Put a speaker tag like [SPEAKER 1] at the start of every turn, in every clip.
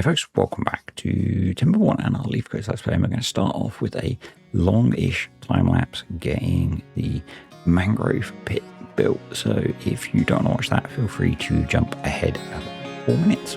[SPEAKER 1] folks, welcome back to TIMBERBORN and our LEAFCOATS Let's Play. And we're going to start off with a long-ish time-lapse getting the mangrove pit built. So if you don't watch that, feel free to jump ahead about 4 minutes.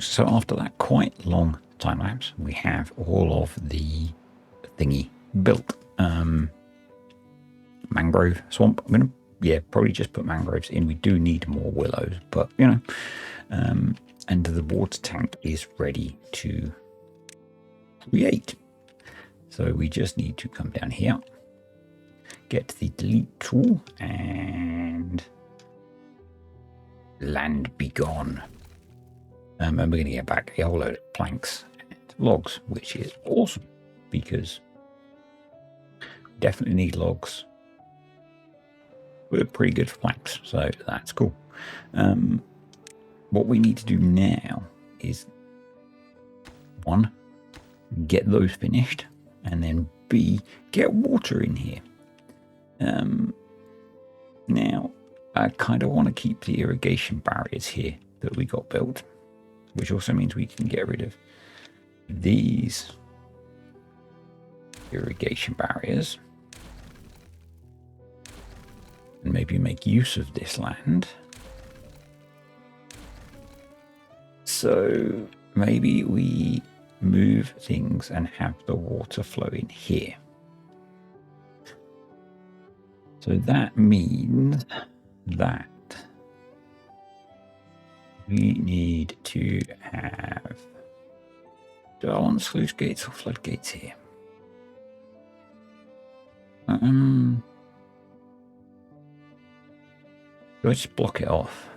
[SPEAKER 1] So after that quite long time lapse, we have all of the thingy built. Mangrove swamp. I'm gonna probably just put mangroves in. We do need more willows, but you know, and the water tank is ready to create. So we just need to come down here, get the delete tool, and land be gone. And we're going to get back a whole load of planks and logs, which is awesome because we definitely need logs. We're pretty good for planks, so that's cool. what we need to do now is, one, get those finished, and then B, get water in here. Now, I kind of want to keep the irrigation barriers here that we got built, which also means we can get rid of these irrigation barriers and maybe make use of this land. So maybe we move things and have the water flow in here. So that means that we need to have, do I want sluice gates or floodgates here? Do I just block it off?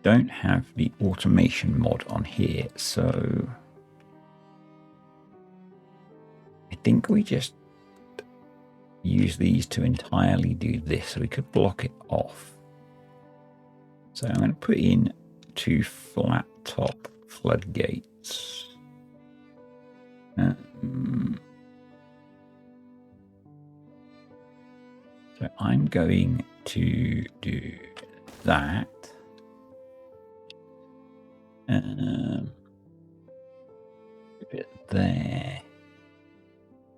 [SPEAKER 1] Don't have the automation mod on here, so I think we just use these to entirely do this, so we could block it off. So I'm going to put in 2 flat top floodgates. So I'm going to do that. Put it there.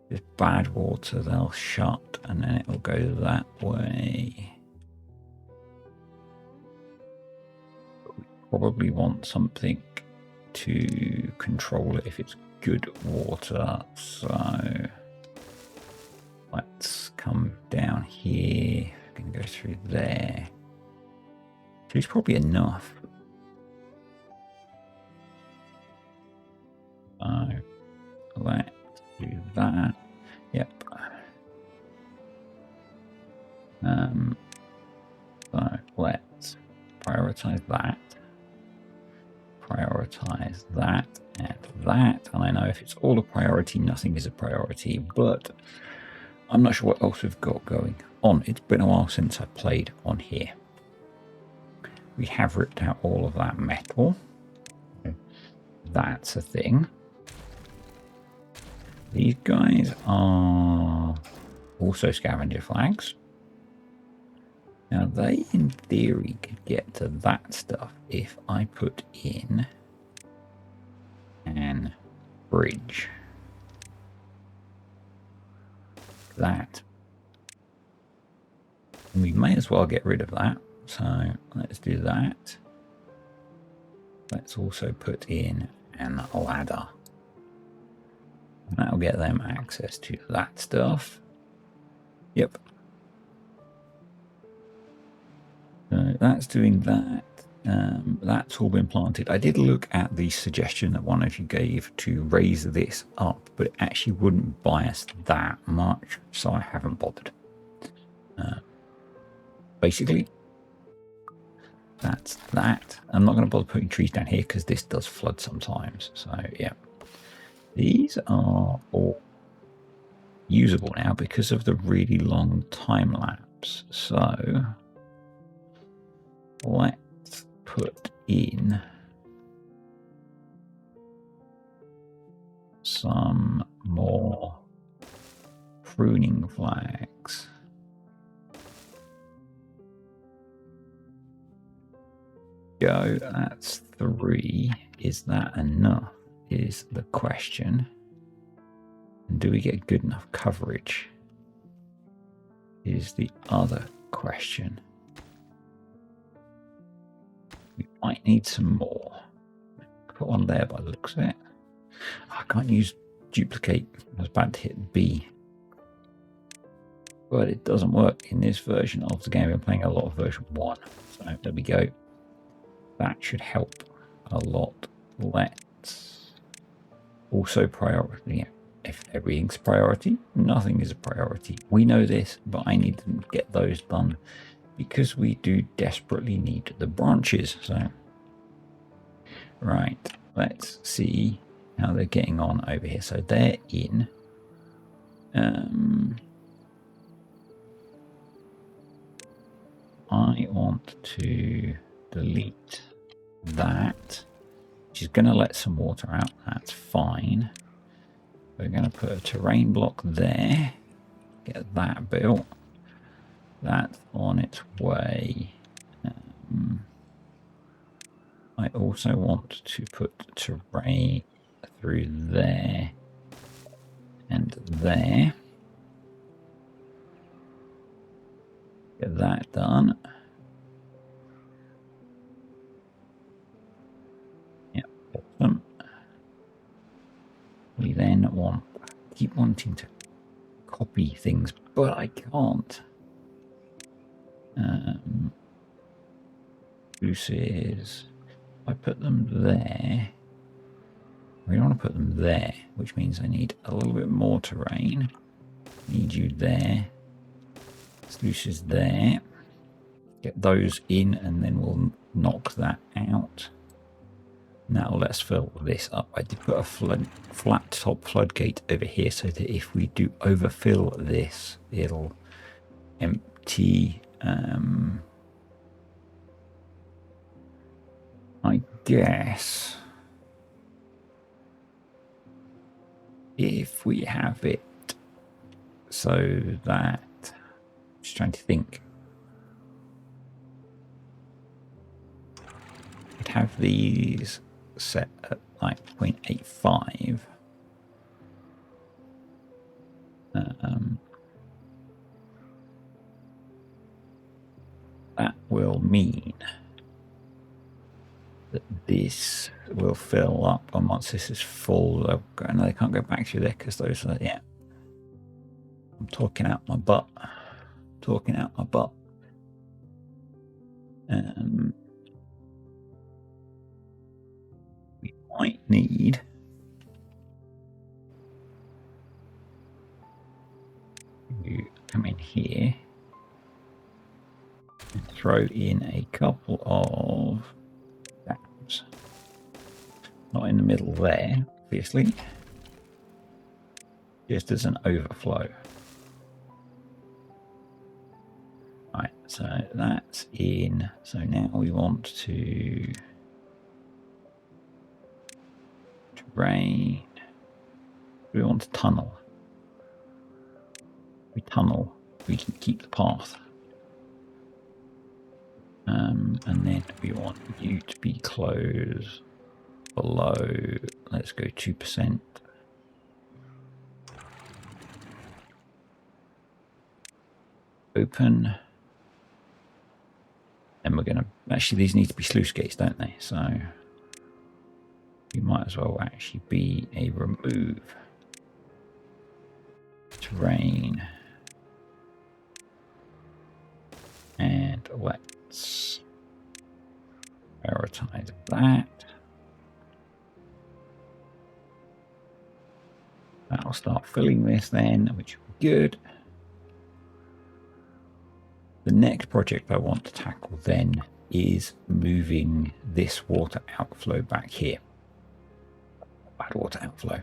[SPEAKER 1] With bad water, they'll shut, and then it'll go that way. But we probably want something to control it if it's good water. So let's come down here. We can go through there. So it's probably enough. So let's do that. Yep. So let's prioritize that. Prioritize that and that. And I know if it's all a priority, nothing is a priority, but I'm not sure what else we've got going on. It's been a while since I played on here. We have ripped out all of that metal. That's a thing. These guys are also scavenger flags. Now they, in theory, could get to that stuff if I put in an bridge. That. And we may as well get rid of that. So let's do that. Let's also put in an ladder. That'll get them access to that stuff. Yep. So that's doing that. That's all been planted. I did look at the suggestion that one of you gave to raise this up, but it actually wouldn't buy us that much, so I haven't bothered. Basically, that's that. I'm not going to bother putting trees down here because this does flood sometimes. So, yeah. These are all usable now because of the really long time lapse. So let's put in some more pruning flags. Go, that's 3. Is that enough? Is the question. And do we get good enough coverage? Is the other question. We might need some more. Put one there by the looks of it. I can't use duplicate. I was about to hit B. But it doesn't work in this version of the game. We're playing a lot of version 1. So there we go. That should help a lot. Let's also priority. If everything's priority, nothing is a priority. We know this, but I need to get those done because we do desperately need the branches. So, right, let's see how they're getting on over here. So they're in. I want to delete that, which is going to let some water out. That's fine. We're going to put a terrain block there. Get that built. That's on its way. I also want to put terrain through there and there. Get that done. Yep, awesome. We then keep wanting to copy things, but I can't. Uses. I put them there. We don't want to put them there, which means I need a little bit more terrain. Need you there. Sluices there. Get those in, and then we'll knock that out. Now let's fill this up. I did put a flat top floodgate over here so that if we do overfill this, it'll empty. I guess if we have it so that, I'm just trying to think, we'd have these set at like 0.85. That will mean that this will fill up, and once this is full, and they can't go back through there because those are, yeah. I'm talking out my butt. Talking out my butt. We might need to come in here and throw in a couple of dams. Not in the middle there, obviously. Just as an overflow. Right, so that's in. So now we want to terrain. We want to tunnel. We tunnel, we can keep the path. And then we want you to be closed below, let's go 2%. Open. And we're going to, actually these need to be sluice gates, don't they? So you might as well actually be a remove. Terrain. And let's prioritize that. That'll start filling this then, which will be good. The next project I want to tackle then is moving this water outflow back here. Bad water outflow.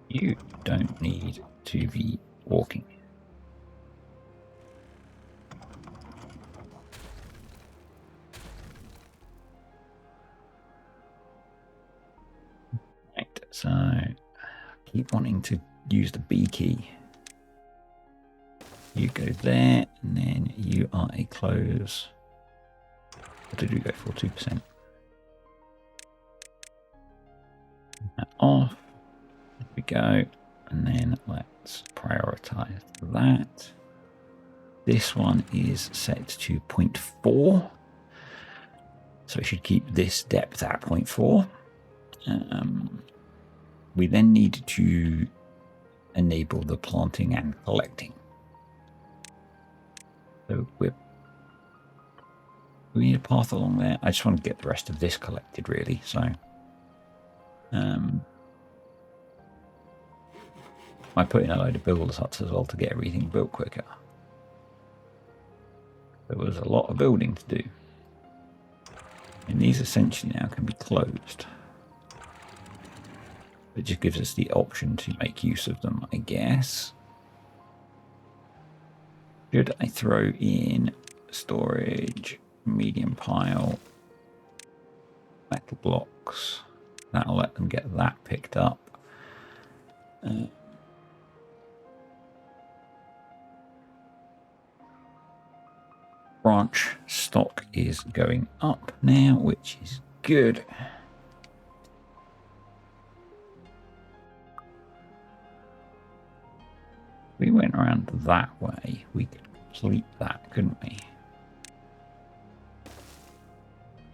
[SPEAKER 1] You don't need to be walking. Right, so keep wanting to use the B key. You go there, and then you are a close. What did we go for? 2%. That off. There we go. And then let's prioritize that. This one is set to 0.4. So it should keep this depth at 0.4. We then need to enable the planting and collecting. So we need a path along there. I just want to get the rest of this collected, really. So, I put in a load of builders huts as well to get everything built quicker. There was a lot of building to do, and these essentially now can be closed. It just gives us the option to make use of them, I guess. Should I throw in storage, medium pile, metal blocks? That'll let them get that picked up. Branch stock is going up now, which is good. We went around that way. We could complete that, couldn't we?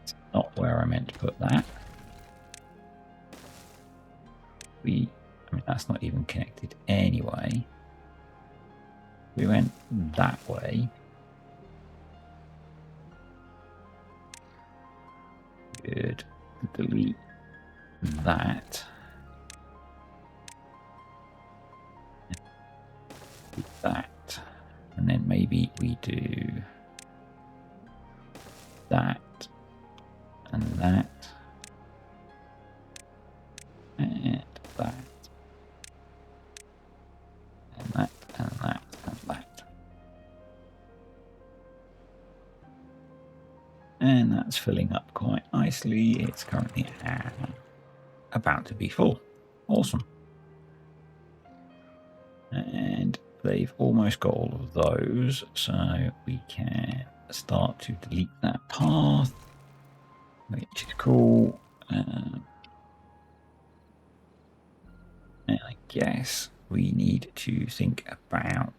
[SPEAKER 1] It's not where I meant to put that. I mean, that's not even connected anyway. We went that way. Good. Delete that. That, and then maybe we do that and that and that and that and that and that, and that's filling up quite nicely. It's currently about to be full. Awesome. And they've almost got all of those, so we can start to delete that path, which is cool. And I guess we need to think about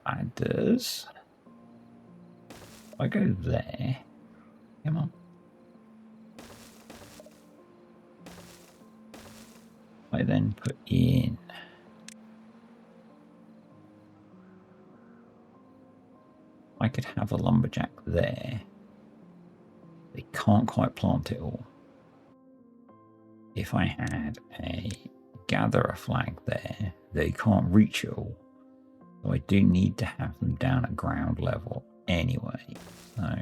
[SPEAKER 1] ladders. If I go there, come on. I then put in I could have a lumberjack there. They can't quite plant it all. If I had a gatherer flag there, they can't reach it all. So I do need to have them down at ground level anyway. So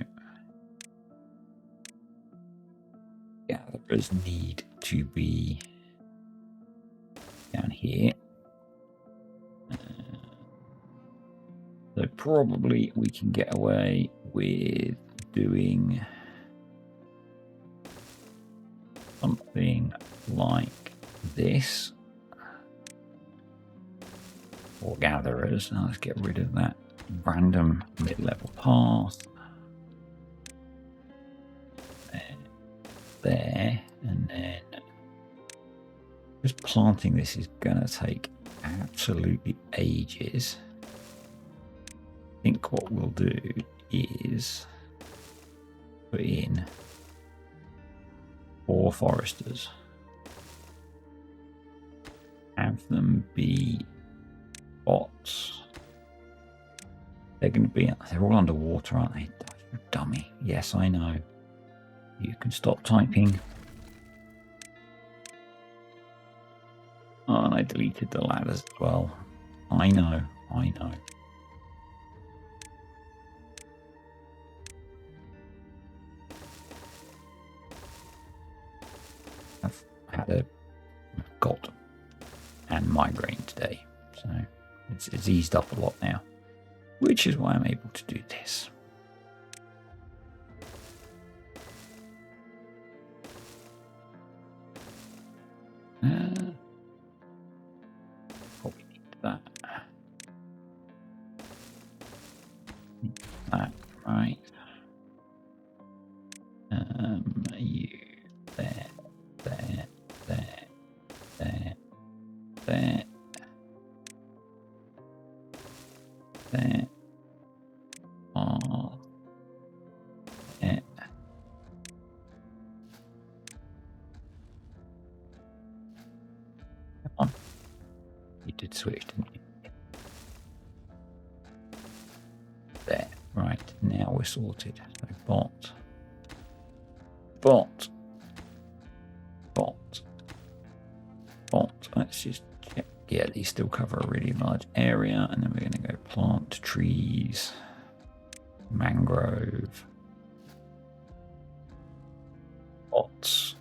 [SPEAKER 1] gatherers need to be down here. So probably we can get away with doing something like this for gatherers. Now let's get rid of that random mid-level path. There, and then just planting this is gonna take absolutely ages. I think what we'll do is put in 4 foresters, have them be bots. They're going to be, they're all underwater, aren't they? You dummy. Yes, I know. You can stop typing. Oh, and I deleted the ladders as well. I know, I know. I've had a got and migraine today, so it's eased up a lot now, which is why I'm able to do this. Probably need that. That right. You there, there, there, there, there, there. Oh, yeah. Come on. You did switch, didn't you? There. Right. Now we're sorted. So bot. Bot. Bot. Bot. Let's just check. Yeah, these still cover a really large area. And then we're going to go plant trees. Mangrove. Bots.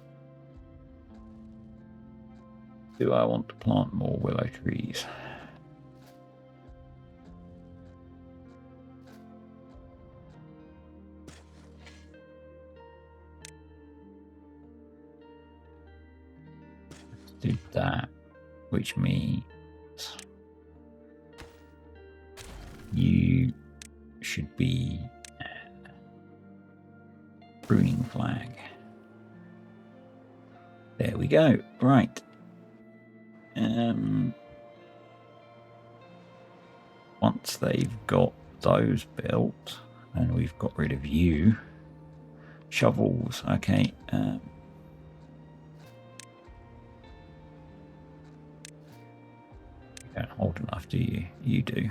[SPEAKER 1] Do I want to plant more willow trees? do that, which means you should be pruning flag. There we go. Right. Once they've got those built, and we've got rid of you. Shovels, okay. You don't hold enough, do you? You do.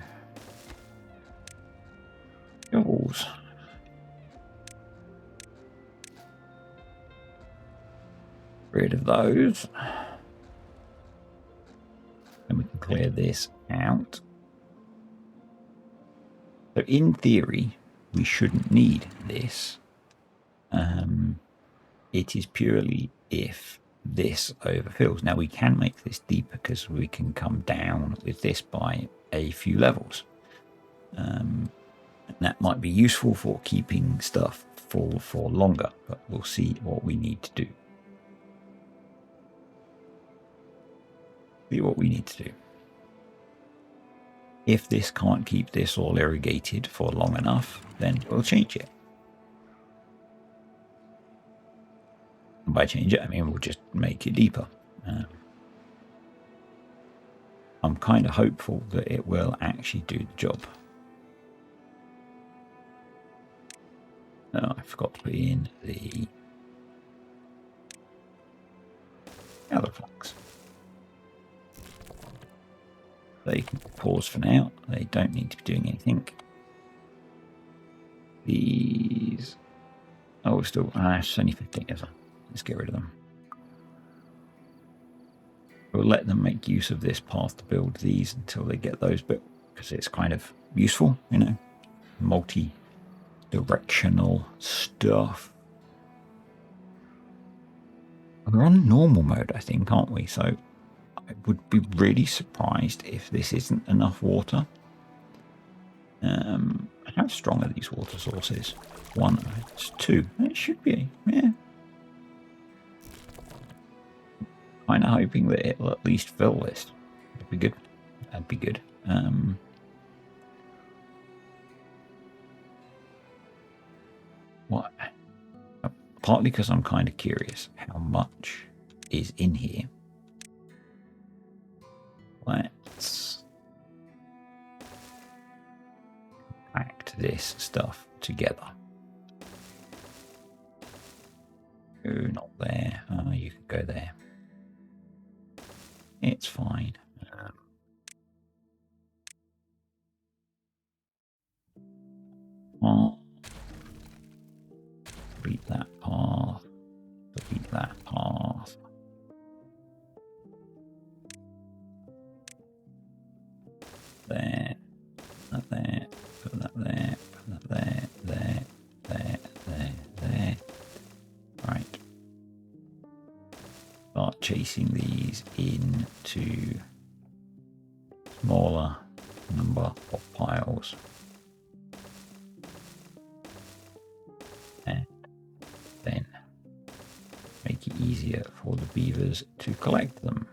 [SPEAKER 1] Shovels. Rid of those. And we can clear this out. So in theory, we shouldn't need this. It is purely if this overfills. Now we can make this deeper because we can come down with this by a few levels. And that might be useful for keeping stuff full for longer, but we'll see what we need to do. See what we need to do. If this can't keep this all irrigated for long enough, then we'll change it. And by change it, I mean we'll just make it deeper. I'm kind of hopeful that it will actually do the job. Oh, I forgot to put in the other flags. They can pause for now. They don't need to be doing anything. These... Oh, still... it's only 15 of them. Let's get rid of them. We'll let them make use of this path to build these until they get those built, because it's kind of useful, you know, multi-directional stuff. We're on normal mode, I think, aren't we? So I would be really surprised if this isn't enough water. How strong are these water sources? One, it's two. It should be, yeah. Kind of hoping that it'll at least fill this. That'd be good. That'd be good. What? Partly because I'm kind of curious how much is in here. Let's act this stuff together. Oh, not there. Oh, you can go there. It's fine. Delete that path. Delete that path. There. That there. Put that there. Put that there. There. There. There. There. Right. Start chasing these into smaller number of piles. And then make it easier for the beavers to collect them.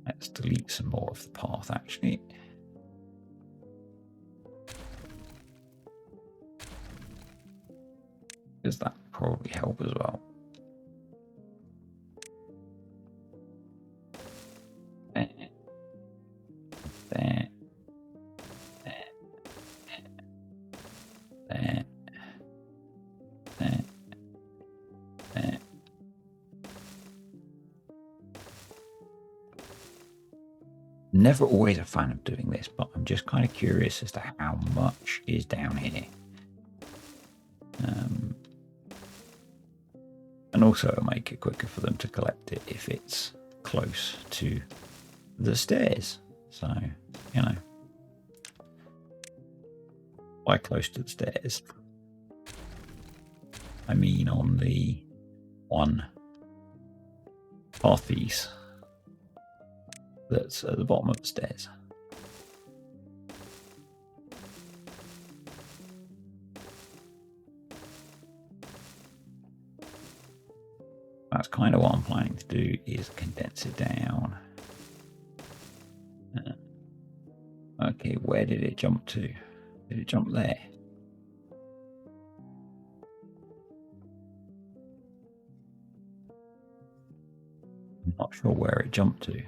[SPEAKER 1] Let's delete some more of the path, actually. Does that probably help as well? There. There. There. There. There. There. Never always a fan of doing this, but I'm just kind of curious as to how much is down here. And also it'll make it quicker for them to collect it if it's close to the stairs. So, you know, by close to the stairs, I mean on the one path piece that's at the bottom of the stairs. That's kind of what I'm planning to do, is condense it down. Okay, where did it jump to? Did it jump there? I'm not sure where it jumped to.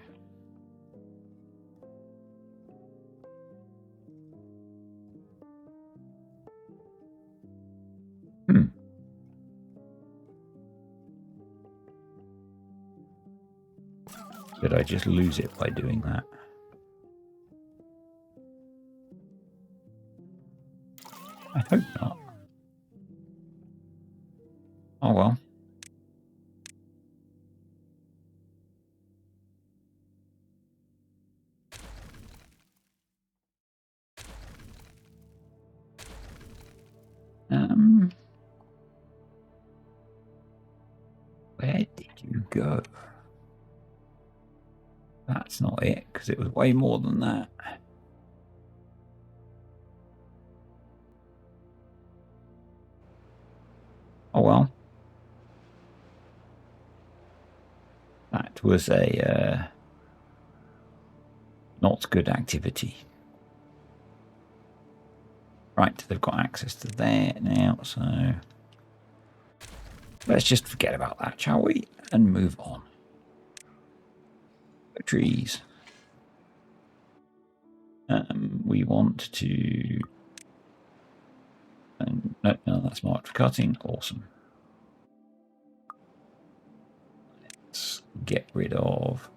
[SPEAKER 1] Did I just lose it by doing that? I hope not. Oh well. Where did you go? That's not it, because it was way more than that. Oh well. That was a not good activity. Right, they've got access to there now, so let's just forget about that, shall we? And move on. Trees. We want to... no, that's marked for cutting. Awesome. Let's get rid of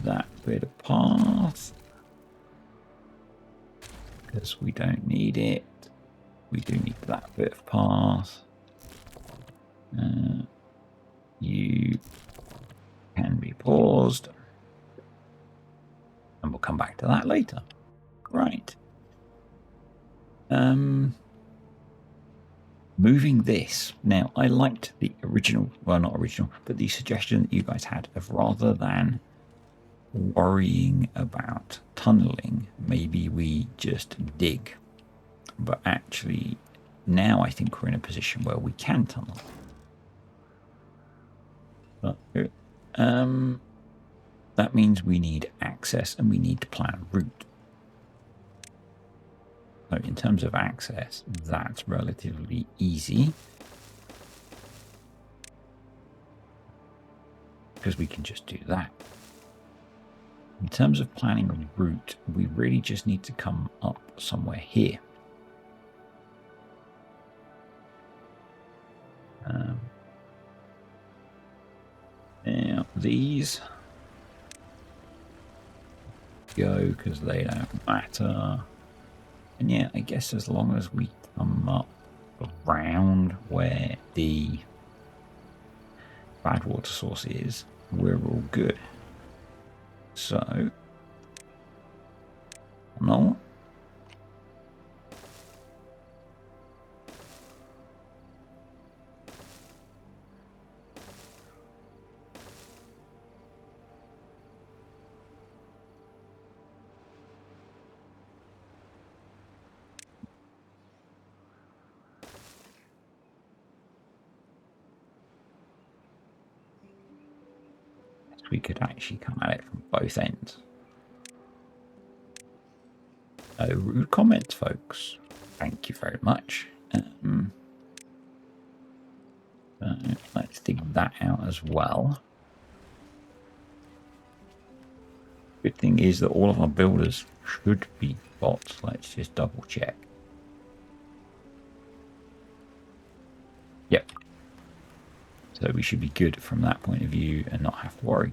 [SPEAKER 1] that bit of path, because we don't need it. We do need that bit of path. You can be paused, and we'll come back to that later. Right. Moving this. Now, I liked the original, well, not original, but the suggestion that you guys had of, rather than worrying about tunneling, maybe we just dig. But actually, now I think we're in a position where we can tunnel. That means we need access and we need to plan a route. So in terms of access, that's relatively easy, because we can just do that. In terms of planning a route, we really just need to come up somewhere here. Now these go because they don't matter. And yeah, I guess as long as we come up around where the bad water source is, we're all good. So, no. We could actually come at it from both ends. No rude comments, folks. Thank you very much. Let's dig that out as well. Good thing is that all of our builders should be bots. Let's just double check. Yep. So we should be good from that point of view and not have to worry.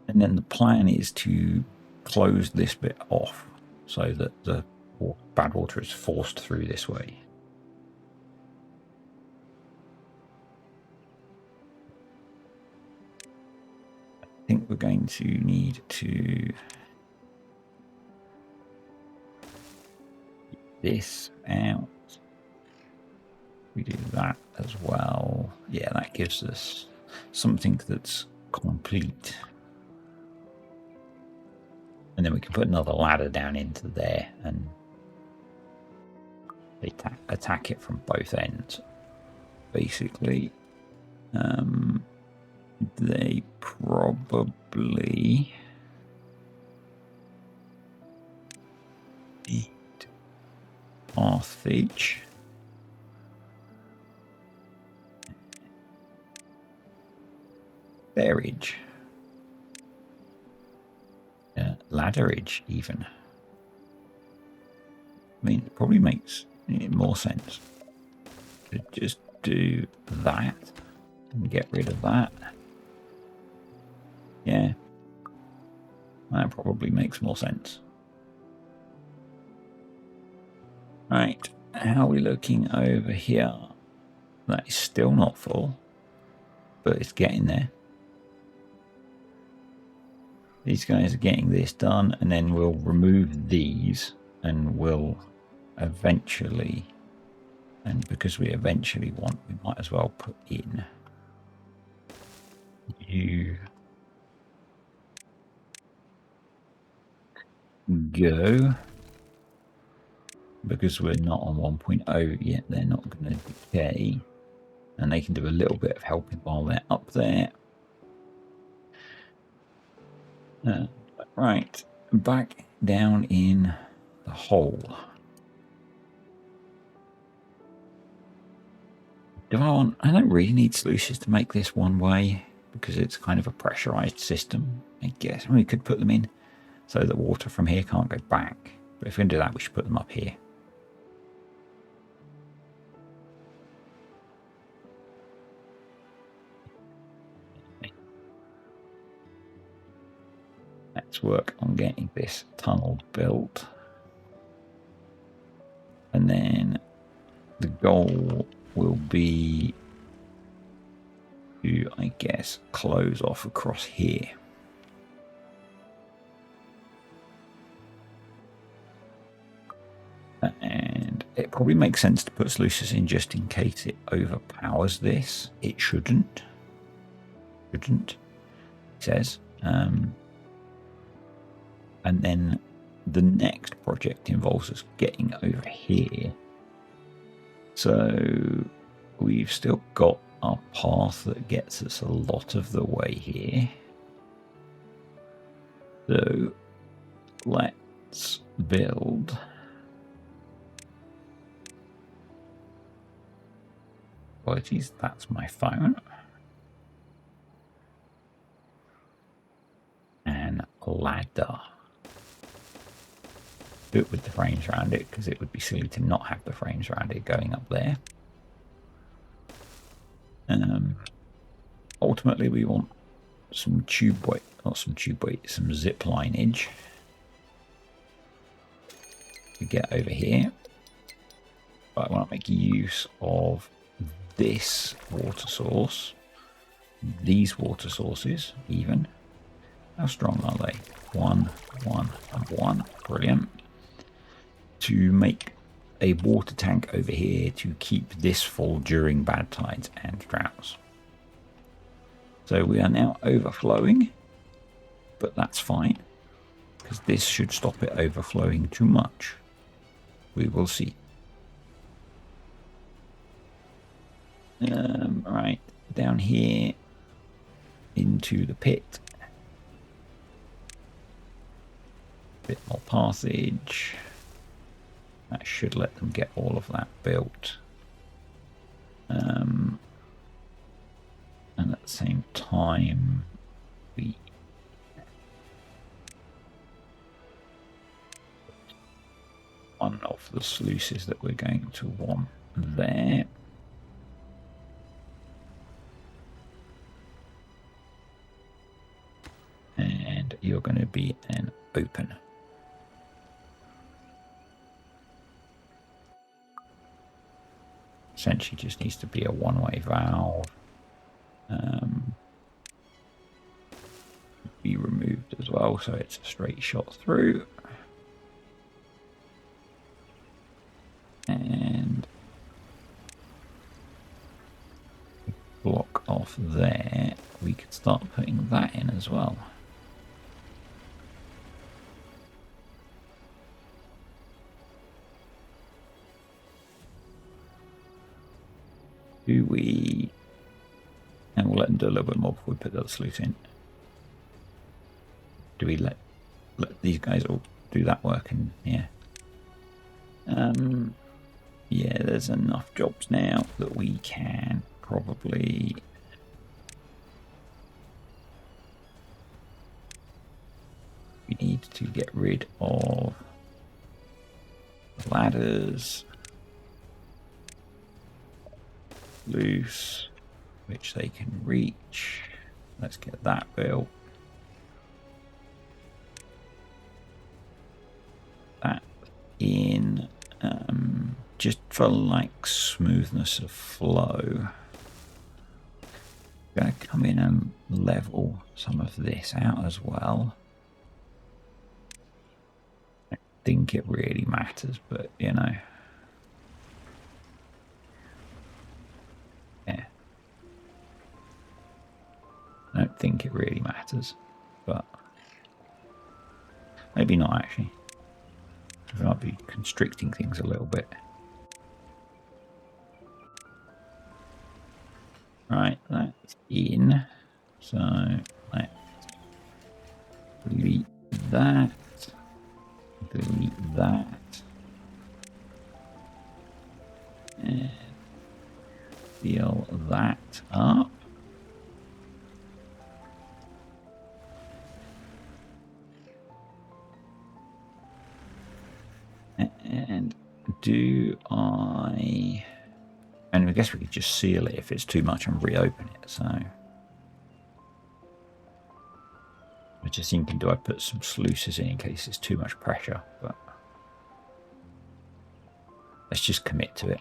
[SPEAKER 1] And then the plan is to close this bit off so that the bad water is forced through this way. I think we're going to need to get this out. We do that as well. Yeah, that gives us something that's complete. And then we can put another ladder down into there and They attack it from both ends. Basically, they probably need Arthage. Berridge. Ladderage, even. I mean, it probably makes more sense to just do that and get rid of that. Yeah, that probably makes more sense. Right, how are we looking over here? That is still not full, but it's getting there. These guys are getting this done, and then we'll remove these, and we'll eventually, and because we eventually want, we might as well put in you go, because we're not on 1.0 yet, they're not going to decay, and they can do a little bit of helping while they're up there. Right, back down in the hole. I don't really need sluices to make this one way, because it's kind of a pressurized system, I guess. We could put them in so that water from here can't go back. But if we're going to do that, we should put them up here. Let's work on getting this tunnel built. And then the goal will be to, I guess, close off across here. And it probably makes sense to put sluices in just in case it overpowers this. It shouldn't. It says. And then the next project involves us getting over here. So we've still got our path that gets us a lot of the way here. So let's build apologies, that's my phone. And ladder. Do it with the frames around it, because it would be silly to not have the frames around it going up there. Ultimately, we want some tube weight, not some tube weight, some zip lineage to get over here. But I want to make use of this water source, these water sources, even. How strong are they? 1, 1, and 1. Brilliant. To make a water tank over here to keep this full during bad tides and droughts. So we are now overflowing, but that's fine, because this should stop it overflowing too much. We will see. Right, down here into the pit. Bit more passage. That should let them get all of that built. And at the same time, we one of the sluices that we're going to want there. And you're going to be an open. Essentially just needs to be a one-way valve. Be removed as well, so it's a straight shot through. And block off there. We could start putting that in as well. Do we... And we'll let them do a little bit more before we put the other sluice in. Do we let these guys all do that work in here? Yeah, there's enough jobs now that we can probably... We need to get rid of ladders. Loose, which they can reach. Let's get that built. That in, just for like smoothness of flow. I'm going to come in and level some of this out as well. I think it really matters, but you know. Yeah. I don't think it really matters, but maybe not actually. I'll be constricting things a little bit. Right, that's in. So let's delete that. Delete that. And fill that up. And do I... And I guess we could just seal it if it's too much and reopen it, so... I'm just thinking, do I put some sluices in case it's too much pressure? But let's just commit to it.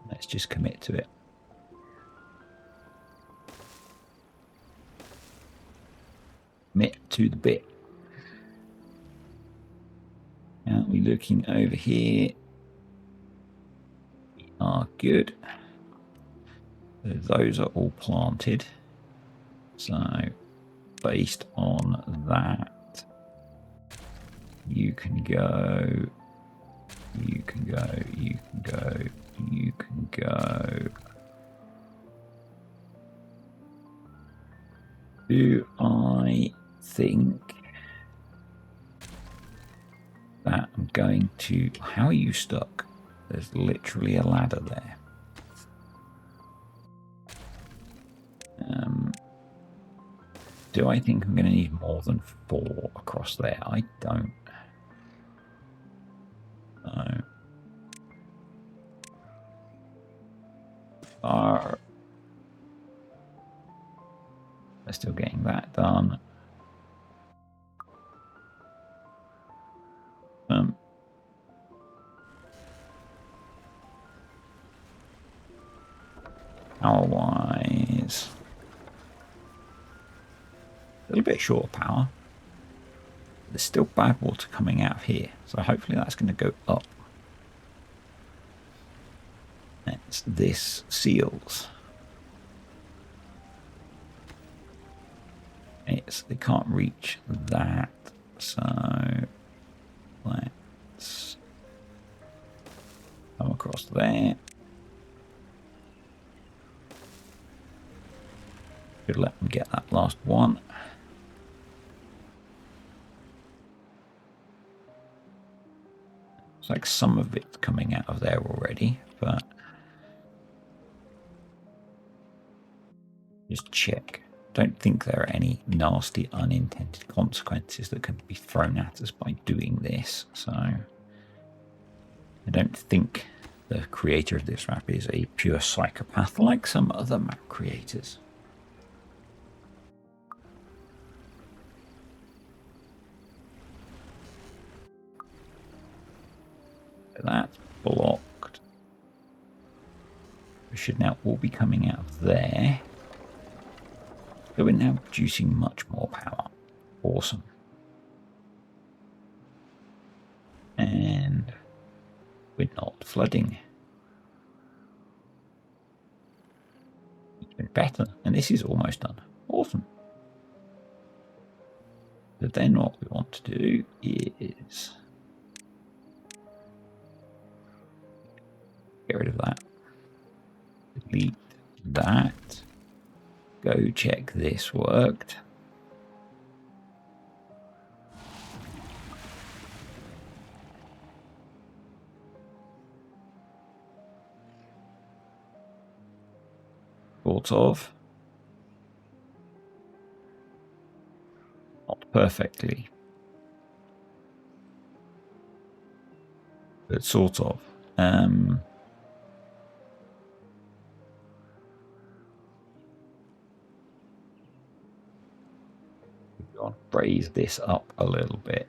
[SPEAKER 1] Let's just commit to it. Commit to the bit. Now we're looking over here. We are good. Those are all planted. So based on that, you can go, you can go, you can go, you can go. Do I think that I'm going to... How are you stuck? There's literally a ladder there. Do I think I'm going to need more than 4 across there? I don't. No. They're still getting that done. Power-wise, a little bit short of power. There's still bad water coming out of here, so hopefully that's going to go up. It's this seals. They can't reach that, so let's come across there. Should let them get that last one. It's like some of it's coming out of there already, but just check. Don't think there are any nasty unintended consequences that can be thrown at us by doing this. So I don't think the creator of this map is a pure psychopath like some other map creators. That's blocked. We should now all be coming out of there. So we're now producing much more power. Awesome. And we're not flooding. It's been better. And this is almost done. Awesome. So then what we want to do is get rid of that. Delete that. Go check this worked. Sort of. Not perfectly. But sort of. I'll raise this up a little bit.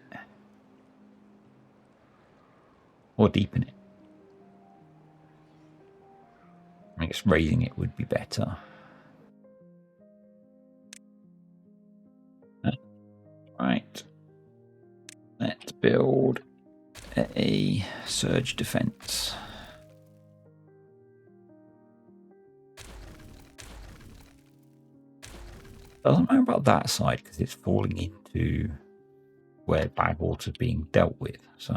[SPEAKER 1] Or deepen it. I guess raising it would be better. Right. Let's build a surge defense. Doesn't matter about that side because it's falling into where bad water's being dealt with. So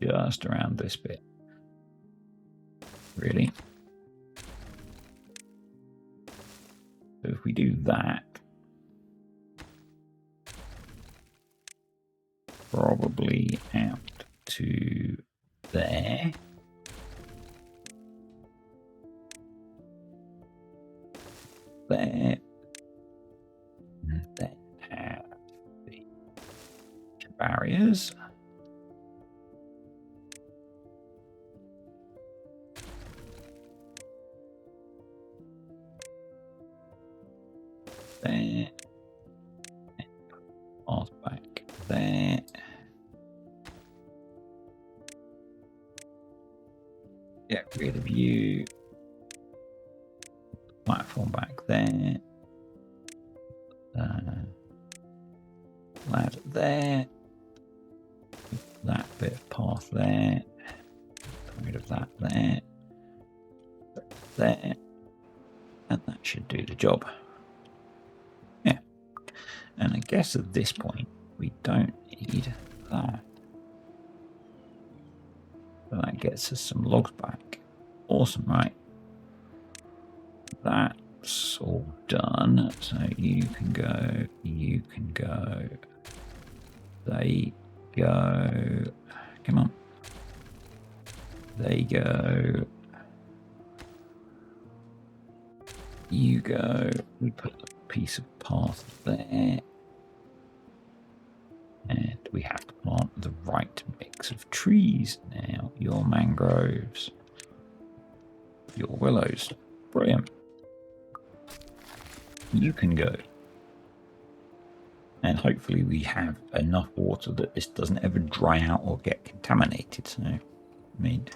[SPEAKER 1] just around this bit. Really. So if we do that, probably out to there. There. And then have the barriers. There. Path back there. Get rid of you. Platform back there. That there. That bit of path there. Get rid of that there. There. And that should do the job. Yeah. And I guess at this point, we don't need that. So that gets us some logs back. Awesome, right? That's all done. So you can go, you can go. They go. Come on. They go. You go. We put a piece of path there. And we have to plant the right mix of trees now. Your mangroves. Your willows. Brilliant. You can go. And hopefully we have enough water that this doesn't ever dry out or get contaminated. So, I mean,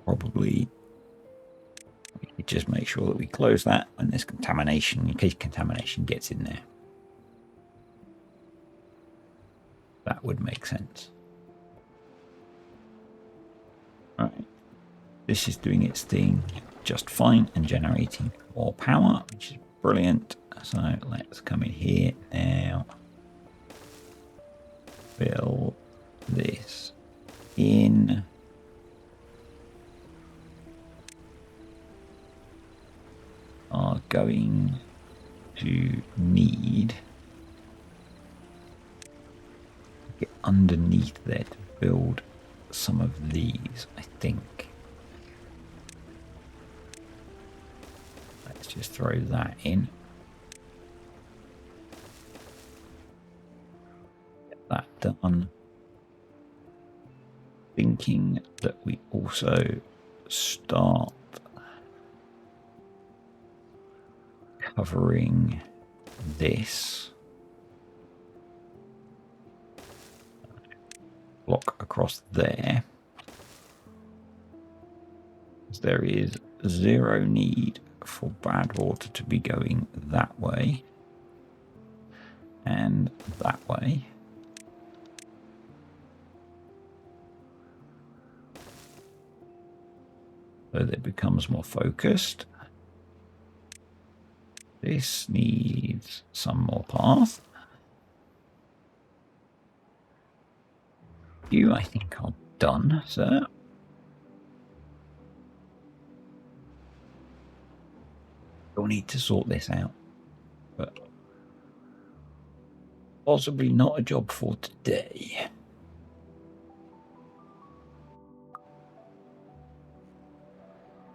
[SPEAKER 1] probably we just make sure that we close that when there's contamination, in case contamination gets in there. That would make sense. All right. This is doing its thing just fine and generating more power, which is brilliant. So let's come in here now. Fill this in. Are going to need to get underneath there to build some of these, I think. Let's just throw that in. Get that done. Thinking that we also start covering this block across there. There is zero need for bad water to be going that way and that way. So that it becomes more focused. This needs some more path. You, I think, are done, sir. We'll need to sort this out. But possibly not a job for today.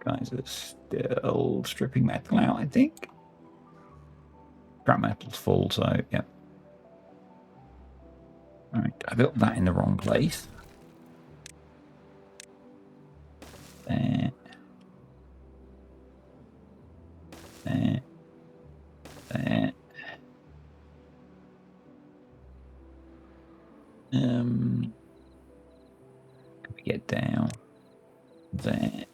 [SPEAKER 1] Guys are still stripping metal out, I think. Scrap metal's full, so yeah. Alright, I built that in the wrong place. There. There. There. Can we get down there?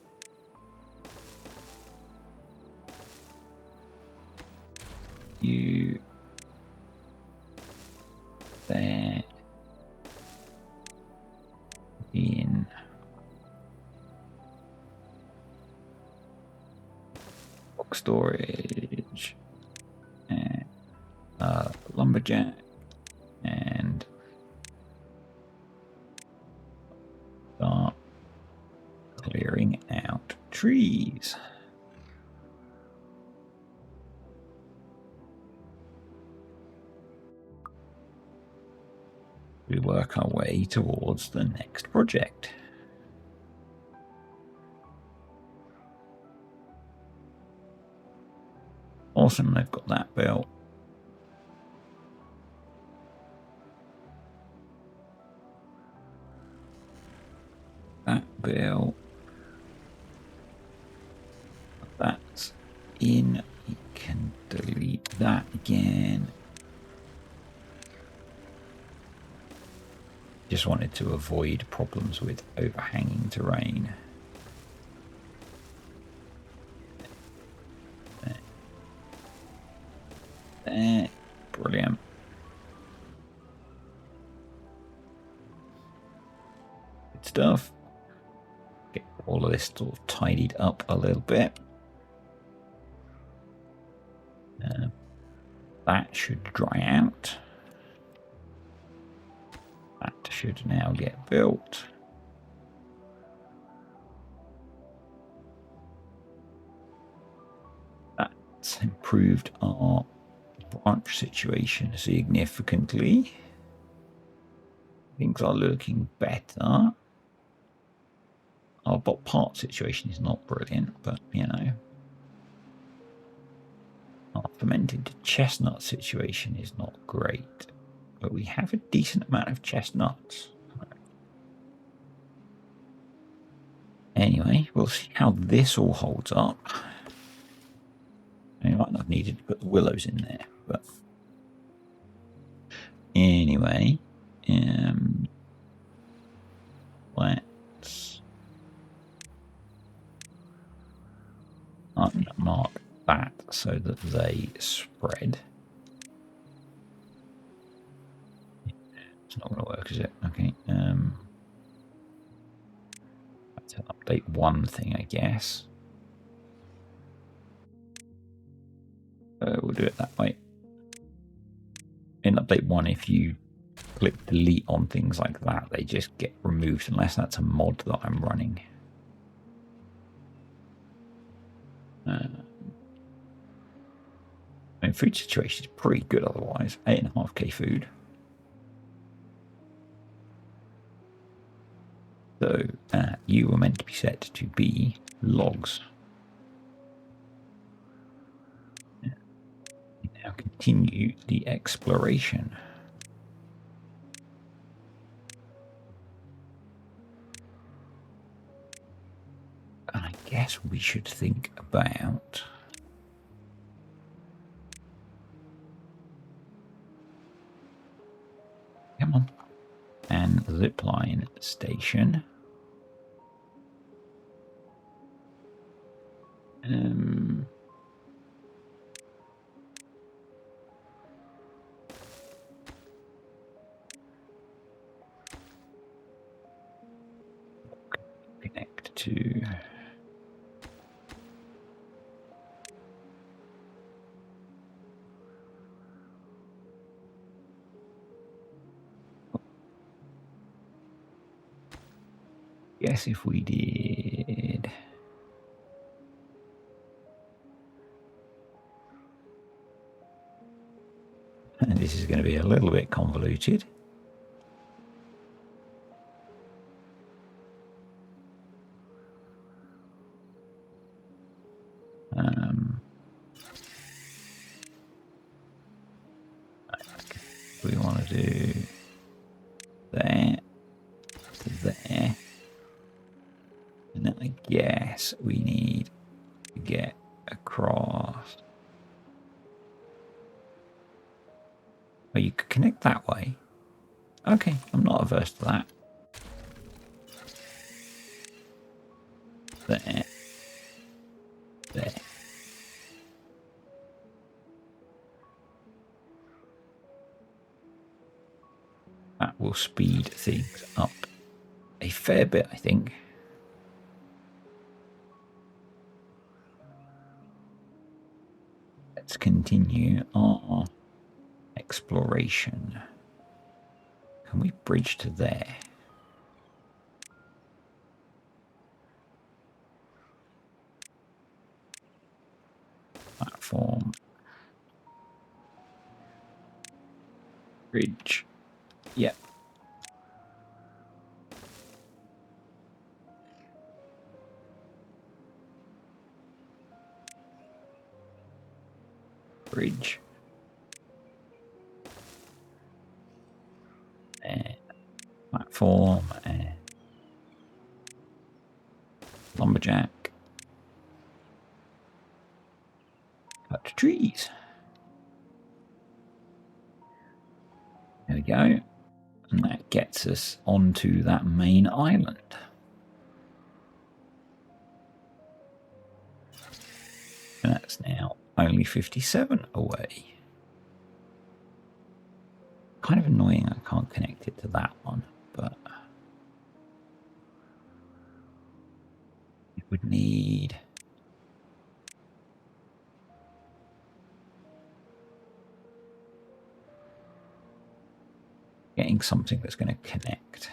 [SPEAKER 1] You there in box storage and lumberjack and start clearing out trees. We work our way towards the next project. Awesome, they've got that built. That built. That's in. You can delete that again. Just wanted to avoid problems with overhanging terrain. There. Brilliant. Good stuff. Get all of this sort of tidied up a little bit. That should dry out. That should now get built. That's improved our branch situation significantly. Things are looking better. Our part situation is not brilliant, but you know. Our fermented chestnut situation is not great, but we have a decent amount of chestnuts. Anyway, we'll see how this all holds up. I might not have needed to put the willows in there, but anyway, let's mark that so that they spread. It's not going to work, is it? Okay. That's an update one thing, I guess. We'll do it that way. In update one, if you click delete on things like that, they just get removed unless that's a mod that I'm running. I mean, food situation is pretty good otherwise. 8.5k food. So you were meant to be set to be logs. Now continue the exploration. And I guess we should think about come on. And zipline station. Connect to. guess if we did... And this is going to be a little bit convoluted. We want to do there to there. And then I guess we need to get across. Oh, you could connect that way. Okay, I'm not averse to that. There. There. That will speed things up a fair bit, I think. Let's continue our exploration. Can we bridge to there? Platform. Bridge. Yep. Bridge. And platform and lumberjack. Cut trees. There we go. And that gets us onto that main island. And that's now only 57 away. Kind of annoying I can't connect it to that one, but it would need... getting something that's going to connect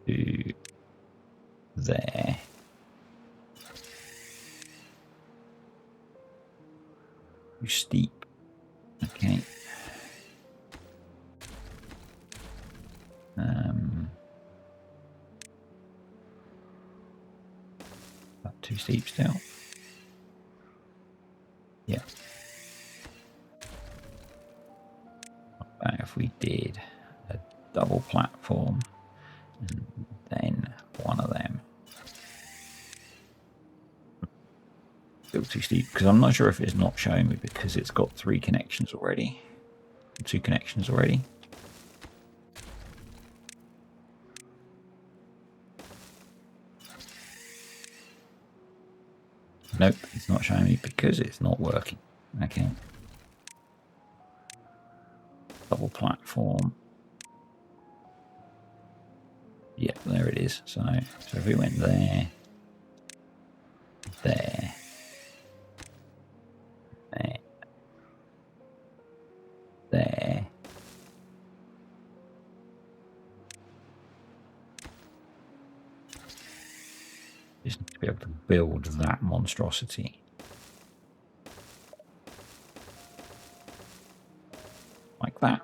[SPEAKER 1] to there. Too steep. Okay. Not too steep still. Yeah. If we did a double platform and then one of them. Still too steep because I'm not sure if it's not showing me because it's got 3 connections already. 2 connections already. Nope, it's not showing me because it's not working. Okay. Double platform. Yep, there it is. So if we went there, there, there, there. Just need to be able to build that monstrosity. Like that.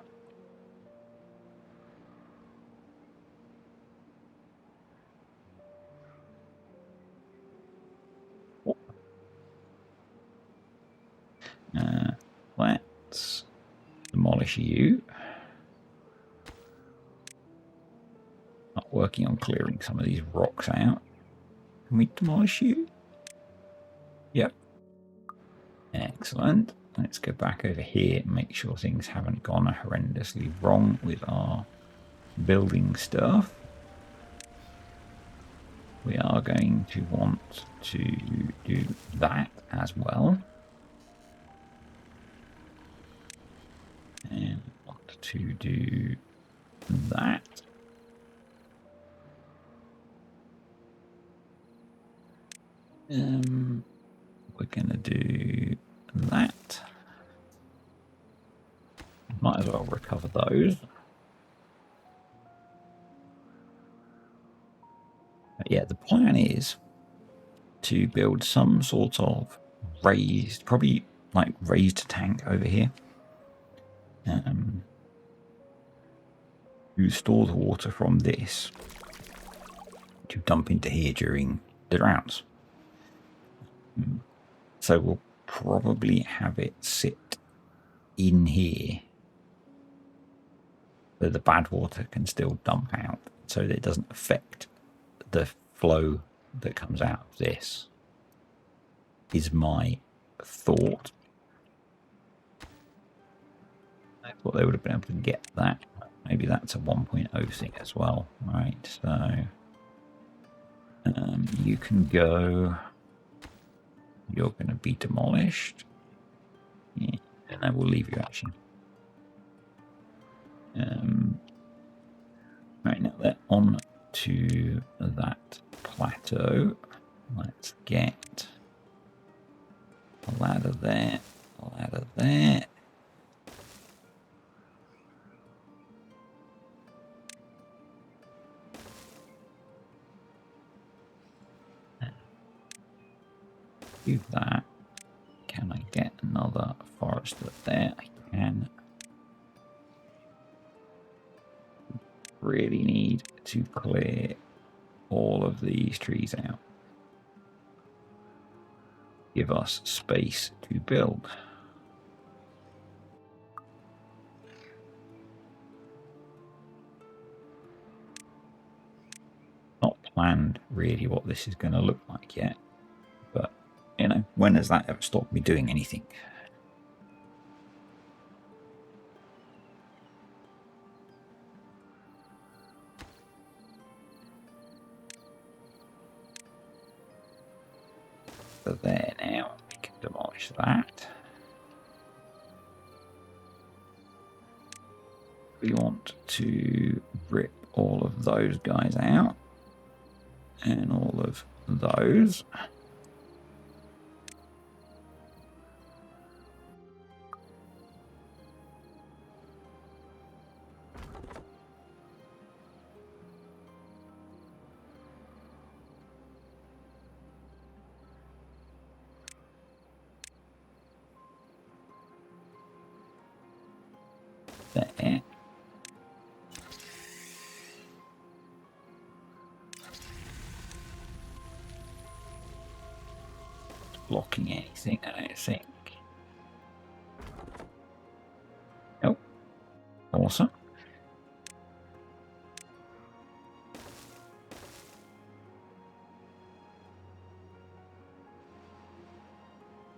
[SPEAKER 1] Let's demolish you. Not working on clearing some of these rocks out. Can we demolish you? Yep. Excellent. Let's go back over here and make sure things haven't gone horrendously wrong with our building stuff. We are going to want to do that as well. And want to do that. We're going to do that. Might as well recover those. Yeah, the plan is to build some sort of raised, probably like raised tank over here, to store the water from this to dump into here during the droughts. So we'll probably have it sit in here so the bad water can still dump out, so that it doesn't affect the flow that comes out of this, is my thought. I thought they would have been able to get that. Maybe that's a 1.0 thing as well. Right, so you can go. You're going to be demolished. Yeah, and I will leave you actually. Right, now they're on to that plateau. Let's get a ladder there, a ladder there. Do that. Can I get another forester there? I can. Really need to clear all of these trees out. Give us space to build. Not planned really what this is going to look like yet, but you know, when has that ever stopped me doing anything? So there now, we can demolish that. We want to rip all of those guys out and all of those. There. Blocking anything, I don't think. Nope. Awesome.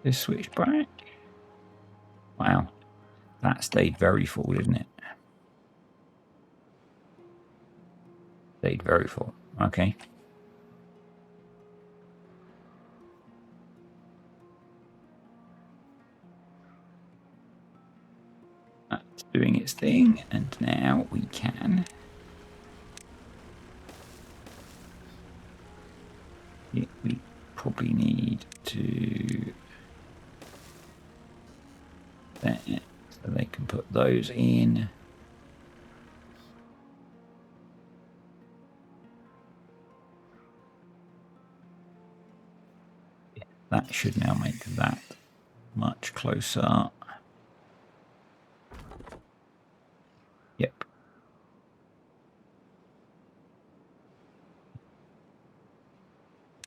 [SPEAKER 1] This switch back. Wow. That stayed very full, didn't it? Stayed very full. Okay. That's doing its thing, and now we can. Yeah, we probably need to. There, so they can put those in. Yeah, that should now make that much closer. Yep.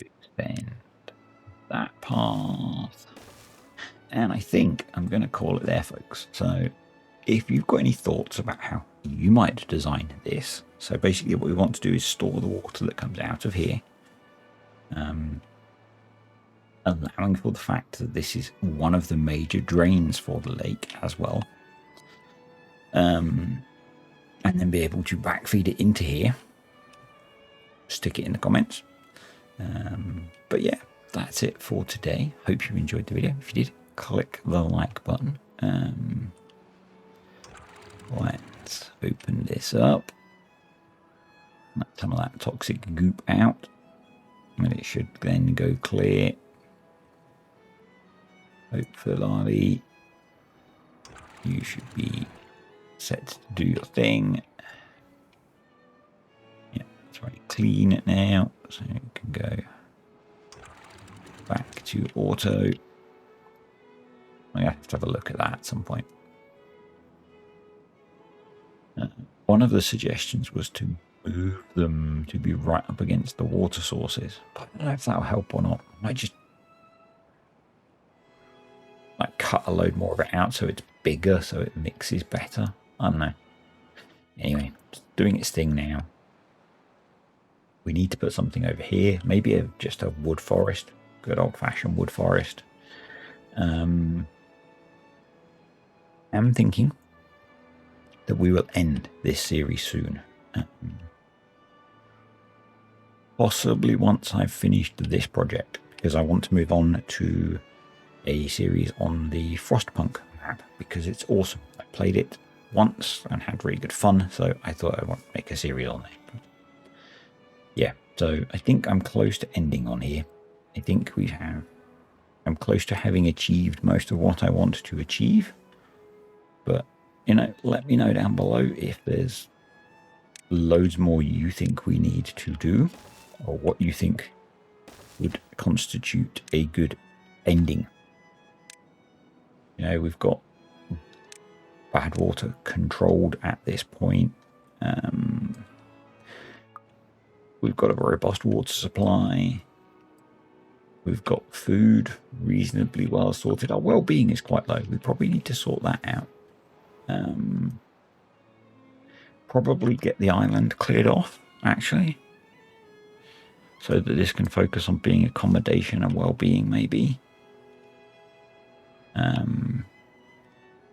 [SPEAKER 1] Extend that path. And I think I'm going to call it there, folks. So if you've got any thoughts about how you might design this, so basically what we want to do is store the water that comes out of here, allowing for the fact that this is one of the major drains for the lake as well, and then be able to backfeed it into here. Stick it in the comments. But yeah, that's it for today. Hope you enjoyed the video. If you did, click the like button. Let's open this up. Let some of that toxic goop out, and it should then go clear. Hopefully you should be set to do your thing. Yeah, that's right. clean it now, so it can go back to auto. I have to have a look at that at some point. One of the suggestions was to move them to be right up against the water sources, but I don't know if that'll help or not. I might just like cut a load more of it out so it's bigger, so it mixes better. I don't know. Anyway, it's doing its thing now. We need to put something over here, maybe just a wood forest, good old-fashioned wood forest. I'm thinking that we will end this series soon. Possibly once I've finished this project, because I want to move on to a series on the Frostpunk map, because it's awesome. I played it once and had really good fun, so I thought I'd want to make a series on it. Yeah, so I think I'm close to ending on here. I think I'm close to having achieved most of what I want to achieve. But, you know, let me know down below if there's loads more you think we need to do, or what you think would constitute a good ending. You know, we've got bad water controlled at this point. We've got a robust water supply. We've got food reasonably well sorted. Our well-being is quite low. We probably need to sort that out. Probably get the island cleared off, actually, so that this can focus on being accommodation and well-being, maybe.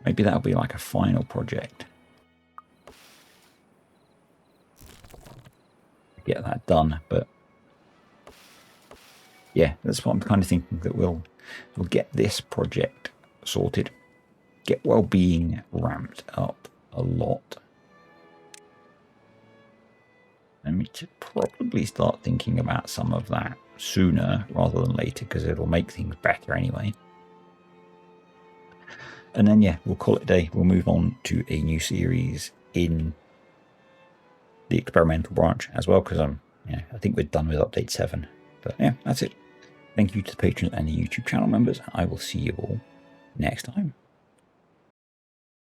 [SPEAKER 1] Maybe that'll be like a final project. Get that done, but yeah, that's what I'm kind of thinking, that we'll get this project sorted, get well-being ramped up a lot. And we should probably start thinking about some of that sooner rather than later, because it'll make things better anyway. And then, yeah, we'll call it a day. We'll move on to a new series in the experimental branch as well, because I think we're done with update 7. But yeah, that's it. Thank you to the patrons and the YouTube channel members. I will see you all next time.